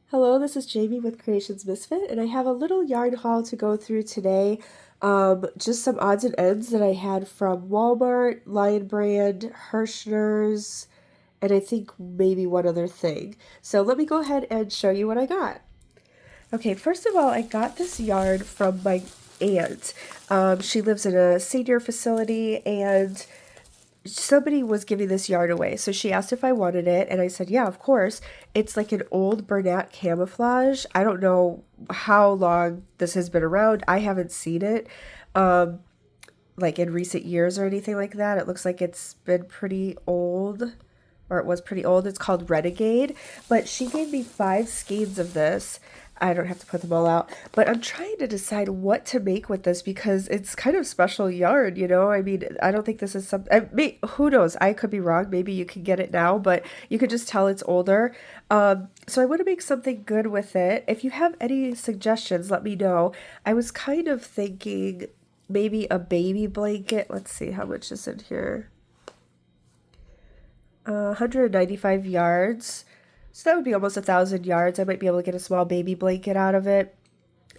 Hello, this is Jamie with Creations Misfit, and I have a little yarn haul to go through today. Just some odds and ends that I had from Walmart, Lion Brand, Herrschners, and I think maybe one other thing. So let me go ahead and show you what I got. Okay, first of all, I got this yarn from my aunt. She lives in a senior facility, and somebody was giving this yarn away. So she asked if I wanted it, and I said, yeah, of course. It's like an old Bernat camouflage. I don't know how long this has been around. I haven't seen it like in recent years or anything like that. It looks like it's been pretty old, or it was pretty old. It's called Renegade, but she gave me 5 skeins of this. I don't have to put them all out, but I'm trying to decide what to make with this because it's kind of special yarn, you know? I mean, I don't think this is something, who knows? I could be wrong. Maybe you can get it now, but you could just tell it's older. So I want to make something good with it. If you have any suggestions, let me know. I was kind of thinking maybe a baby blanket. Let's see how much is in here. 195 yards. So that would be almost 1,000 yards. I might be able to get a small baby blanket out of it.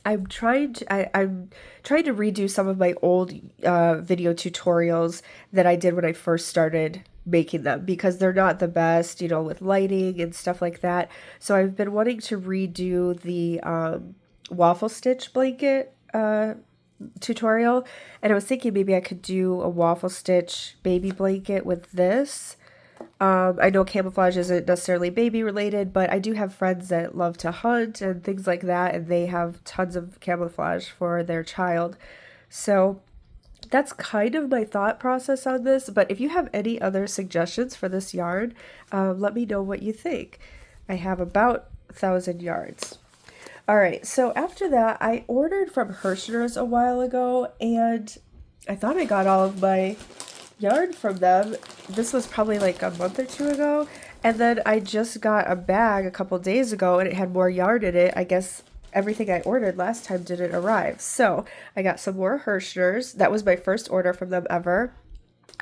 I'm trying to redo some of my old video tutorials that I did when I first started making them because they're not the best, you know, with lighting and stuff like that. So I've been wanting to redo the waffle stitch blanket tutorial, and I was thinking maybe I could do a waffle stitch baby blanket with this. I know camouflage isn't necessarily baby related, but I do have friends that love to hunt and things like that, and they have tons of camouflage for their child. So that's kind of my thought process on this. But if you have any other suggestions for this yarn, let me know what you think. I have about 1,000 yards. All right, so after that, I ordered from Herrschners a while ago, and I thought I got all of my yarn from them. This was probably like a month or two ago. And then I just got a bag a couple days ago and it had more yarn in it. I guess everything I ordered last time didn't arrive. So I got some more Herrschners. That was my first order from them ever.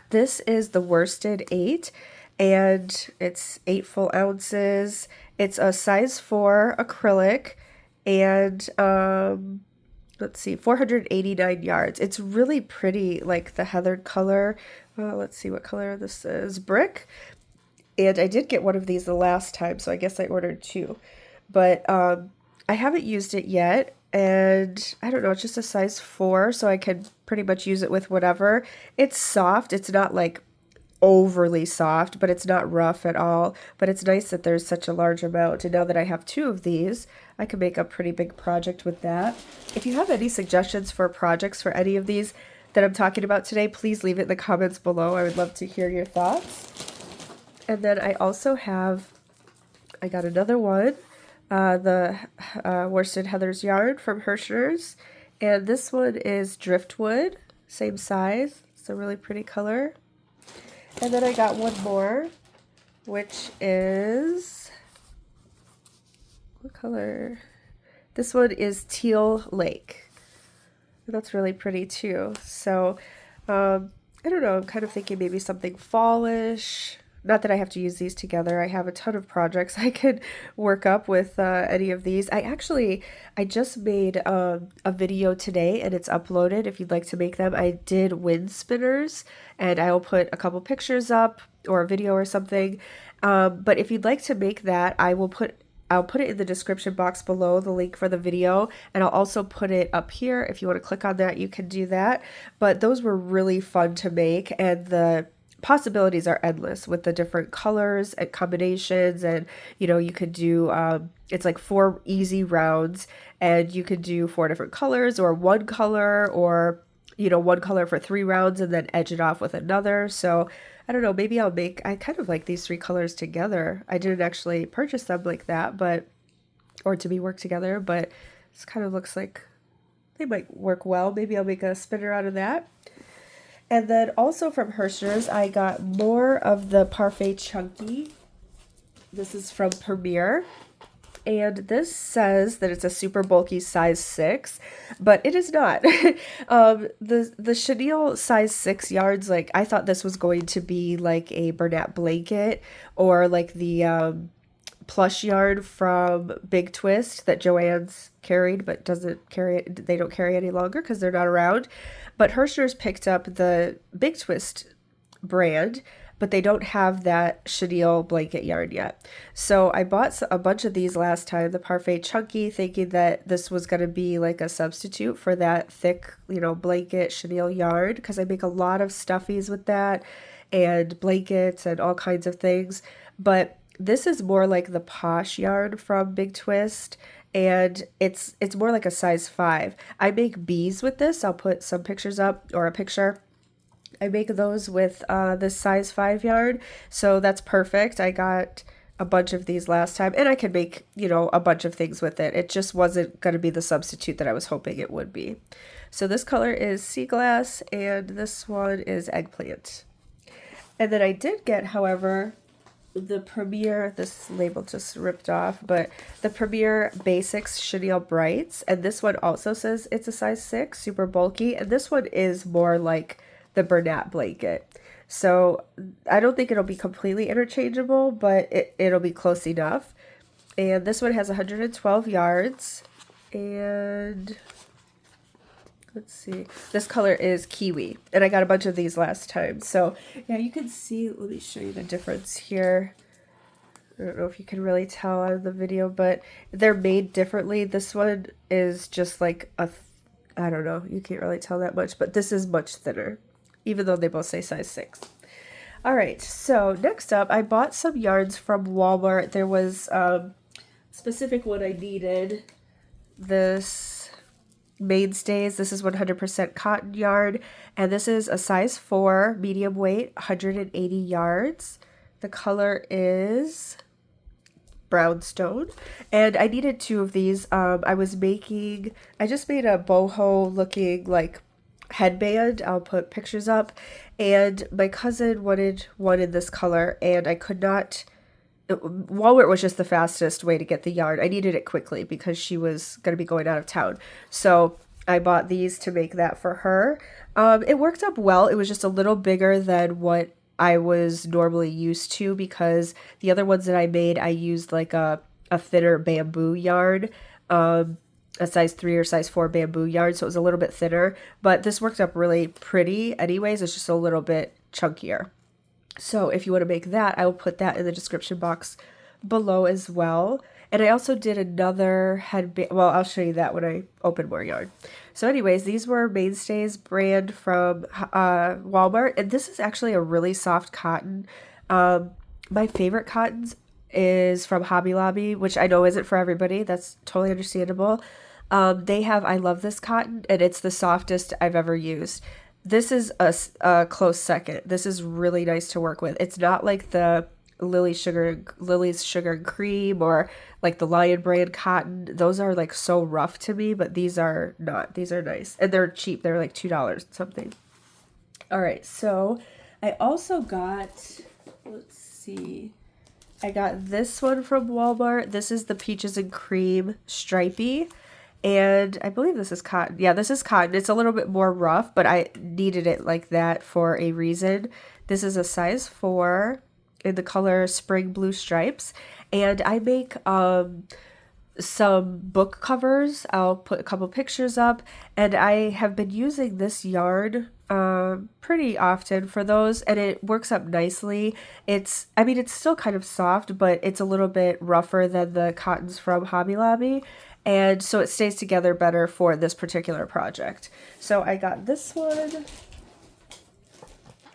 This is the worsted 8 and it's 8 full ounces. It's a size 4 acrylic and let's see, 489 yards. It's really pretty, like the heathered color. Let's see what color this is. Brick. And I did get one of these the last time, so I guess I ordered 2. But I haven't used it yet. And I don't know, it's just a size 4, so I can pretty much use it with whatever. It's soft. It's not like overly soft, but it's not rough at all. But it's nice that there's such a large amount. And now that I have 2 of these, I can make a pretty big project with that. If you have any suggestions for projects for any of these that I'm talking about today, please leave it in the comments below. I would love to hear your thoughts. And then I also have, I got another one, the worsted heathers yarn from Herrschners. And this one is driftwood, same size. It's a really pretty color. And then I got one more, which is, what color? This one is Teal Lake. That's really pretty too. So, I don't know, I'm kind of thinking maybe something fallish. Not that I have to use these together. I have a ton of projects I could work up with any of these. I just made a video today and it's uploaded if you'd like to make them. I did wind spinners and I'll put a couple pictures up or a video or something. But if you'd like to make that, I'll put it in the description box below, the link for the video, and I'll also put it up here. If you want to click on that, you can do that. But those were really fun to make, and the possibilities are endless with the different colors and combinations. And you know, you could do it's like 4 easy rounds, and you could do 4 different colors or one color, or you know, one color for 3 rounds and then edge it off with another. So I don't know, maybe I kind of like these 3 colors together. I didn't actually purchase them like that, but, or to be worked together, but this kind of looks like they might work well. Maybe I'll make a spinner out of that. And then also from Herrschners, I got more of the Parfait Chunky. This is from Premier. And this says that it's a super bulky size 6, but it is not. The chenille size 6 yards, like I thought this was going to be like a Bernat blanket or like the plush yarn from Big Twist that Joann's carried but doesn't carry it. They don't carry any longer because they're not around. But Herrschners picked up the Big Twist brand, but they don't have that chenille blanket yarn yet. So I bought a bunch of these last time, the Parfait Chunky, thinking that this was going to be like a substitute for that thick, blanket chenille yarn, because I make a lot of stuffies with that and blankets and all kinds of things. But this is more like the posh yarn from Big Twist, and it's more like a size 5. I make bees with this. I'll put some pictures up, or a picture. I make those with this size 5 yarn, so that's perfect. I got a bunch of these last time, and I can make, a bunch of things with it. It just wasn't going to be the substitute that I was hoping it would be. So this color is Sea Glass, and this one is Eggplant. And then I did get, however, the Premier, this label just ripped off, but the Premier Basics Chenille Brights, and this one also says it's a size 6, super bulky, and this one is more like the Bernat blanket. So I don't think it'll be completely interchangeable, but it'll be close enough. And this one has 112 yards, and let's see, this color is Kiwi, and I got a bunch of these last time. So yeah, you can see, let me show you the difference here. I don't know if you can really tell out of the video, but they're made differently. This one is just like I don't know, you can't really tell that much, but this is much thinner, even though they both say size 6. All right, so next up, I bought some yarns from Walmart. There was a specific one I needed. This Mainstays, this is 100% cotton yarn, and this is a size 4, medium weight, 180 yards. The color is Brownstone, and I needed 2 of these. I just made a boho looking like headband. I'll put pictures up, and my cousin wanted one in this color, and I could not. Walmart was just the fastest way to get the yarn. I needed it quickly because she was going to be going out of town, so I bought these to make that for her. It worked up well. It was just a little bigger than what I was normally used to, because the other ones that I made, I used like a thinner bamboo yarn, a size 3 or size 4 bamboo yarn, so it was a little bit thinner, but this worked up really pretty anyways. It's just a little bit chunkier. So if you want to make that, I will put that in the description box below as well. And I also did another headband. Well, I'll show you that when I open more yarn. So anyways, these were Mainstays brand from Walmart. And this is actually a really soft cotton. My favorite cottons is from Hobby Lobby, which I know isn't for everybody. That's totally understandable. They have I Love This cotton, and it's the softest I've ever used. This is a close second. This is really nice to work with. It's not like the Lily's Sugar and Cream, or like the Lion brand cotton. Those are like so rough to me, but these are not. These are nice, and they're cheap. They're like $2 something. All right, so I also got, let's see, I got this one from Walmart. This is the Peaches and Cream Stripey. And I believe this is cotton. Yeah, this is cotton. It's a little bit more rough, but I needed it like that for a reason. This is a size 4 in the color Spring Blue Stripes. And I make some book covers. I'll put a couple pictures up. And I have been using this yarn pretty often for those, and it works up nicely. It's still kind of soft, but it's a little bit rougher than the cottons from Hobby Lobby. And so it stays together better for this particular project. So I got this one,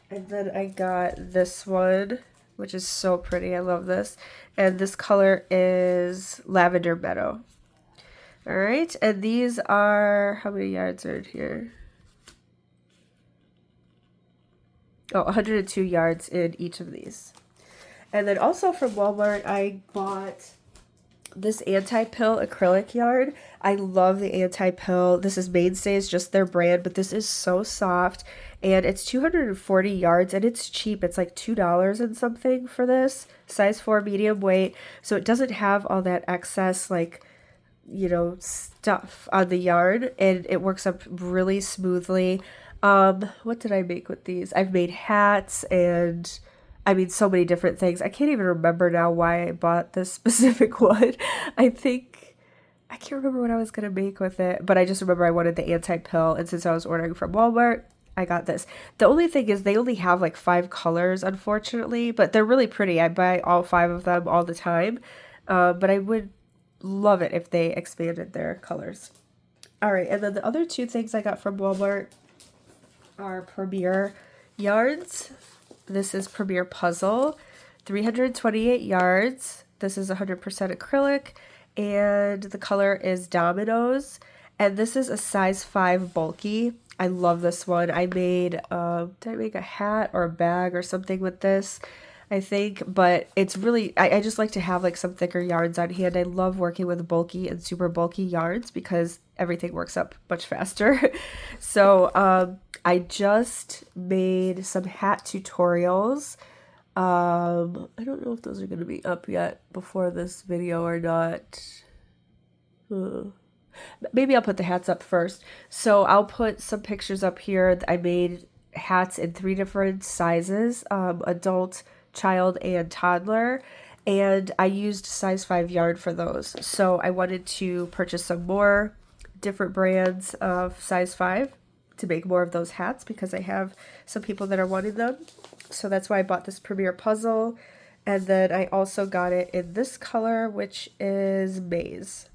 and then I got this one, which is so pretty. I love this. And this color is Lavender Meadow. All right, and these are, how many yards are in here? Oh, 102 yards in each of these. And then also from Walmart, I bought this anti-pill acrylic yarn. I love the anti-pill. This is Mainstays, just their brand, but this is so soft, and it's 240 yards, and it's cheap. It's like $2 and something for this, size 4 medium weight. So it doesn't have all that excess like stuff on the yarn, and it works up really smoothly. What did I make with these? I've made hats and I mean, so many different things. I can't even remember now why I bought this specific one. I think, I can't remember what I was going to make with it, but I just remember I wanted the anti-pill, and since I was ordering from Walmart, I got this. The only thing is they only have like 5 colors, unfortunately, but they're really pretty. I buy all 5 of them all the time, but I would love it if they expanded their colors. All right, and then the other 2 things I got from Walmart are Premier yarns. This is Premier Puzzle, 328 yards. This is 100% acrylic, and the color is Dominoes. And this is a size 5 bulky. I love this one. I made, did I make a hat or a bag or something with this? I think, but it's really, I just like to have like some thicker yarns on hand. I love working with bulky and super bulky yarns because everything works up much faster. So I just made some hat tutorials. I don't know if those are going to be up yet before this video or not. Maybe I'll put the hats up first. So I'll put some pictures up here. I made hats in 3 different sizes, adult, child, and toddler, and I used size 5 yarn for those. So I wanted to purchase some more different brands of size 5 to make more of those hats because I have some people that are wanting them. So that's why I bought this Premier Puzzle, and then I also got it in this color, which is maize.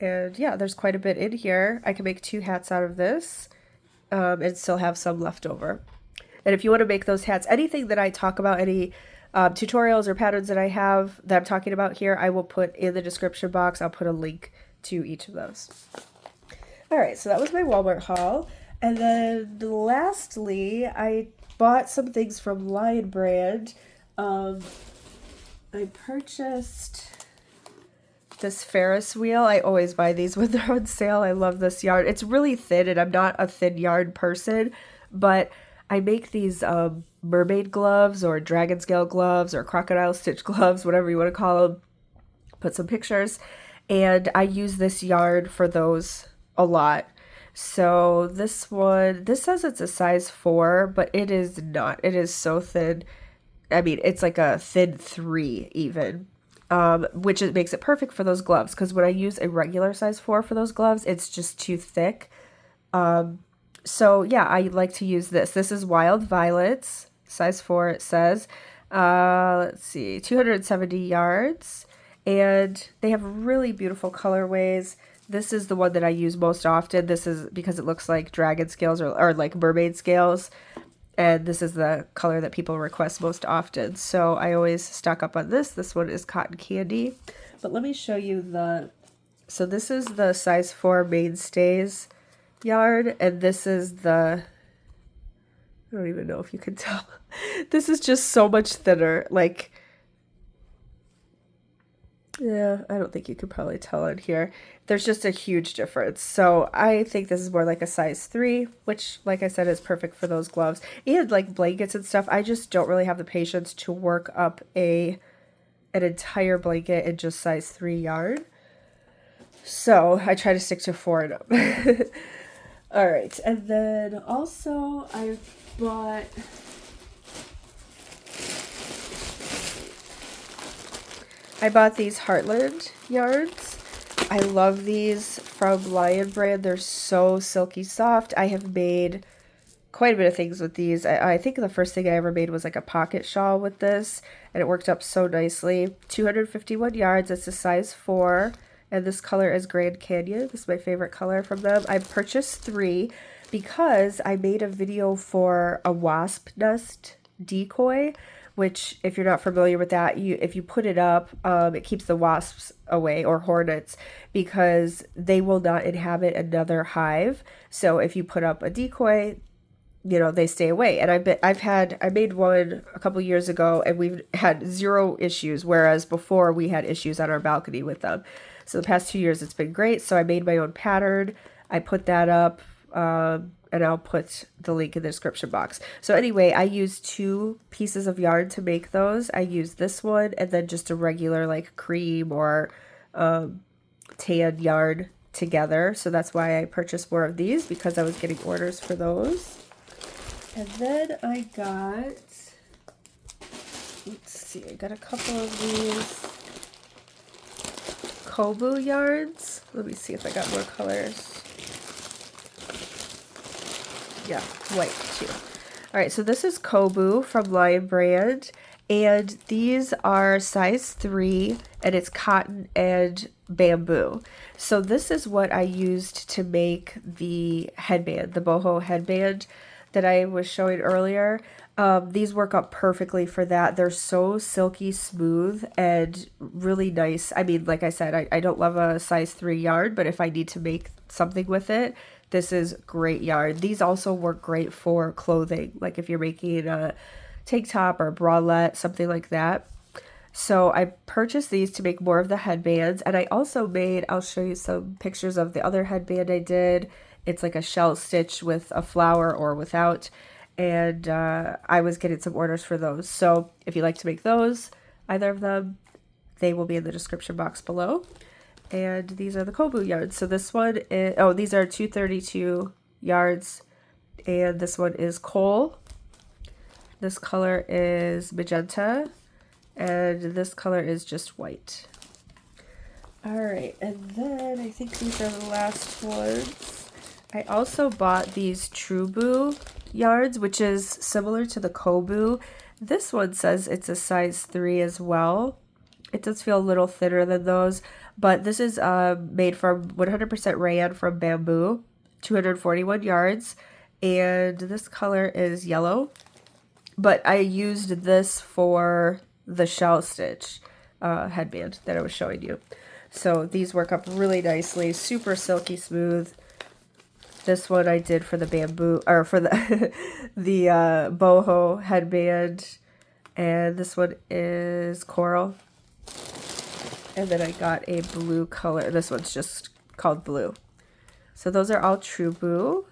And yeah, there's quite a bit in here. I can make 2 hats out of this, and still have some left over. And if you want to make those hats, anything that I talk about, any tutorials or patterns that I have that I'm talking about here, I will put in the description box. I'll put a link to each of those. All right, so that was my Walmart haul. And then lastly, I bought some things from Lion Brand. I purchased this Ferris wheel. I always buy these when they're on sale. I love this yarn. It's really thin, and I'm not a thin yarn person, but I make these mermaid gloves or dragon scale gloves or crocodile stitch gloves, whatever you want to call them. Put some pictures. And I use this yarn for those a lot. So this one, this says it's a size 4, but it is not. It is so thin. I mean, it's like a thin 3 even, which makes it perfect for those gloves. Because when I use a regular size 4 for those gloves, it's just too thick. So yeah, I like to use this. This is Wild Violets, size 4 it says. Let's see, 270 yards. And they have really beautiful colorways. This is the one that I use most often. This is because it looks like dragon scales or like mermaid scales. And this is the color that people request most often. So I always stock up on this. This one is Cotton Candy. But let me show you so this is the size 4 Mainstays yarn, and this is I don't even know if you can tell. This is just so much thinner. Like, yeah, I don't think you could probably tell on here. There's just a huge difference. So I think this is more like a size 3, which, like I said, is perfect for those gloves. And like blankets and stuff, I just don't really have the patience to work up an entire blanket in just size 3 yarn. So I try to stick to 4 and up. All right, and then also I bought these Heartland yarns. I love these from Lion Brand. They're so silky soft. I have made quite a bit of things with these. I think the first thing I ever made was like a pocket shawl with this, and it worked up so nicely. 251 yards. It's a size 4. And this color is Grand Canyon. This is my favorite color from them. I purchased 3 because I made a video for a wasp nest decoy, which, if you're not familiar with that, if you put it up, it keeps the wasps away, or hornets, because they will not inhabit another hive. So if you put up a decoy, they stay away. And I made one a couple years ago, and we've had 0 issues, whereas before we had issues on our balcony with them. So the past 2 years, it's been great. So I made my own pattern. I put that up, and I'll put the link in the description box. So anyway, I used 2 pieces of yarn to make those. I used this one and then just a regular like cream or tan yarn together. So that's why I purchased more of these, because I was getting orders for those. And then I got let's see, I got a couple of these Kobu yarns. Let me see if I got more colors. Yeah, white too. All right, so this is Kobu from Lion Brand, and these are size 3, and it's cotton and bamboo. So this is what I used to make the headband, the boho headband that I was showing earlier. These work up perfectly for that. They're so silky smooth and really nice. I mean, like I said, I don't love a size 3 yarn, but if I need to make something with it, this is great yarn. These also work great for clothing, like if you're making a tank top or a bralette, something like that. So I purchased these to make more of the headbands, and I also made, I'll show you some pictures of the other headband I did. It's like a shell stitch with a flower or without, and I was getting some orders for those. So if you like to make those, either of them, they will be in the description box below. And these are the Kobu yarns. So this one is, oh, these are 232 yards, and this one is coal. This color is magenta, and this color is just white. All right, and then I think these are the last ones. I also bought these Trubu yards, which is similar to the Kobu. This one says it's a size 3 as well. It does feel a little thinner than those, but this is made from 100% rayon from bamboo, 241 yards, and this color is yellow. But I used this for the shell stitch headband that I was showing you. So these work up really nicely, super silky smooth. This one I did for the bamboo, or for the the boho headband, and this one is coral. And then I got a blue color. This one's just called blue. So those are all Trubu.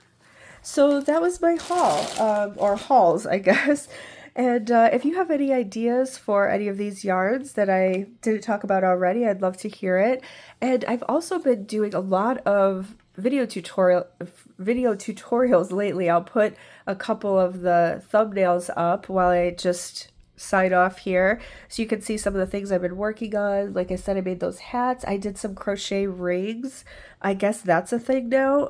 So that was my haul, or hauls, I guess. And if you have any ideas for any of these yarns that I didn't talk about already, I'd love to hear it. And I've also been doing a lot of video tutorials lately. I'll put a couple of the thumbnails up while I just sign off here, so you can see some of the things I've been working on. Like I said, I made those hats. I did some crochet rings. I guess that's a thing now.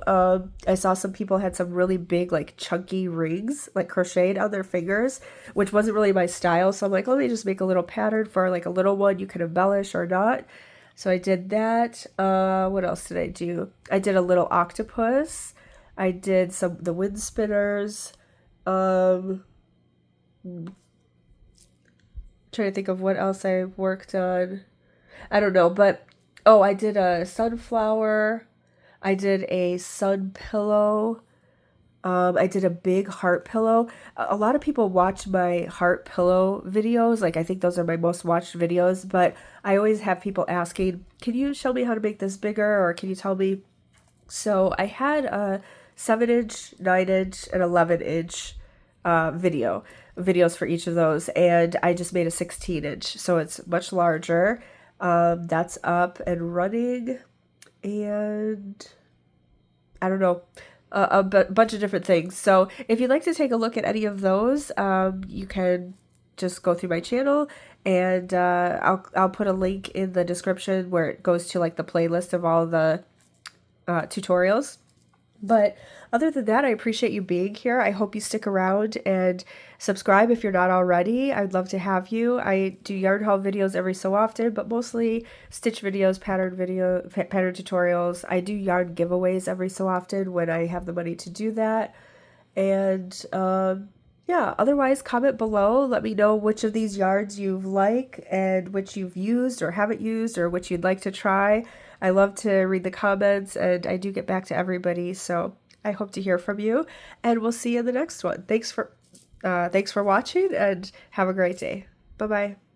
I saw some people had some really big, like chunky rings, like crocheted on their fingers, which wasn't really my style. So I'm like, let me just make a little pattern for like a little one you can embellish or not. So I did that. What else did I do? I did a little octopus. I did the wind spinners. Trying to think of what else I worked on. I don't know, but oh, I did a sunflower. I did a sun pillow. I did a big heart pillow. A lot of people watch my heart pillow videos. Like, I think those are my most watched videos, but I always have people asking, can you show me how to make this bigger, or can you tell me? So I had a 7-inch, 9-inch, and 11-inch videos for each of those, and I just made a 16-inch, so it's much larger. That's up and running, and I don't know, a bunch of different things. So if you'd like to take a look at any of those, you can just go through my channel, and I'll put a link in the description where it goes to like the playlist of all the tutorials. But other than that, I appreciate you being here. I hope you stick around and subscribe if you're not already. I'd love to have you. I do yarn haul videos every so often, but mostly stitch videos, pattern tutorials. I do yarn giveaways every so often when I have the money to do that. And yeah, otherwise comment below. Let me know which of these yarns you like and which you've used or haven't used, or which you'd like to try. I love to read the comments, and I do get back to everybody, so I hope to hear from you, and we'll see you in the next one. Thanks for watching, and have a great day. Bye-bye.